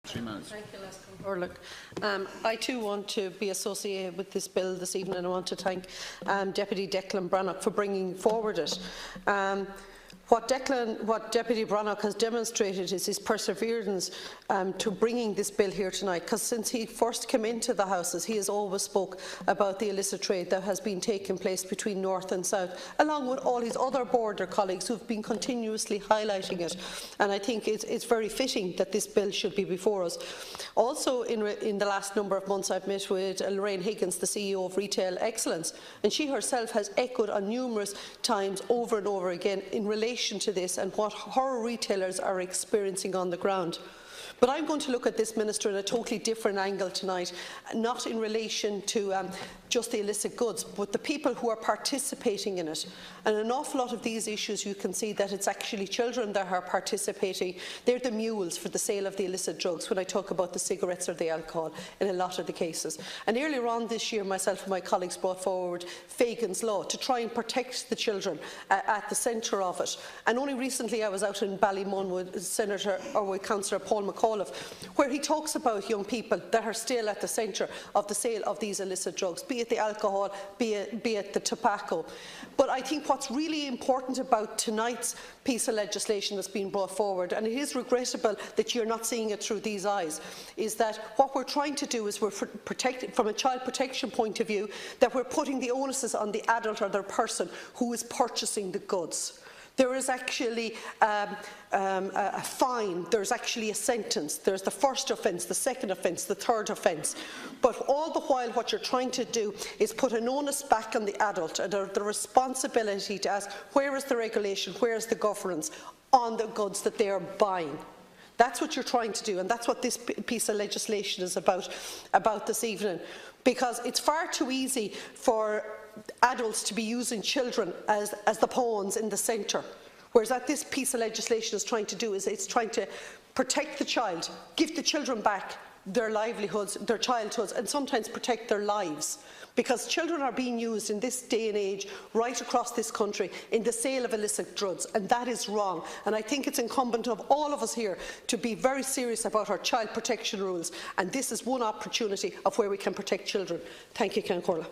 3 minutes. Thank you, I too want to be associated with this bill this evening, and I want to thank Deputy Declan Brannock for bringing forward it. What Deputy Brannock has demonstrated is his perseverance to bringing this bill here tonight, because since he first came into the Houses, he has always spoke about the illicit trade that has been taking place between North and South, along with all his other border colleagues who have been continuously highlighting it. And I think it's very fitting that this bill should be before us. Also, in the last number of months, I've met with Lorraine Higgins, the CEO of Retail Excellence, and she herself has echoed on numerous times over and over again in relation to this and what her retailers are experiencing on the ground. But I'm going to look at this, Minister, in a totally different angle tonight, not in relation to just the illicit goods, but the people who are participating in it. And an awful lot of these issues, you can see that it's actually children that are participating. They're the mules for the sale of the illicit drugs when I talk about the cigarettes or the alcohol in a lot of the cases. And earlier on this year, myself and my colleagues brought forward Fagan's Law to try and protect the children at the centre of it. And only recently I was out in Ballymun with Councillor Paul McAuliffe, where he talks about young people that are still at the centre of the sale of these illicit drugs, be it the alcohol, be it the tobacco. But I think what's really important about tonight's piece of legislation that's been brought forward, and it is regrettable that you're not seeing it through these eyes, is that what we're trying to do is we're protecting, from a child protection point of view, that we're putting the onus on the adult or the person who is purchasing the goods. There is actually a fine, there's actually a sentence, there's the first offence, the second offence, the third offence. But all the while what you're trying to do is put an onus back on the adult and the responsibility to ask where is the regulation, where is the governance on the goods that they are buying. That's what you're trying to do, and that's what this piece of legislation is about this evening. Because it's far too easy for adults to be using children as the pawns in the centre, whereas what this piece of legislation is trying to do is it's trying to protect the child, give the children back their livelihoods, their childhoods, and sometimes protect their lives, because children are being used in this day and age right across this country in the sale of illicit drugs, and that is wrong. And I think it's incumbent of all of us here to be very serious about our child protection rules, and this is one opportunity of where we can protect children. Thank you, Ceann Comhairle.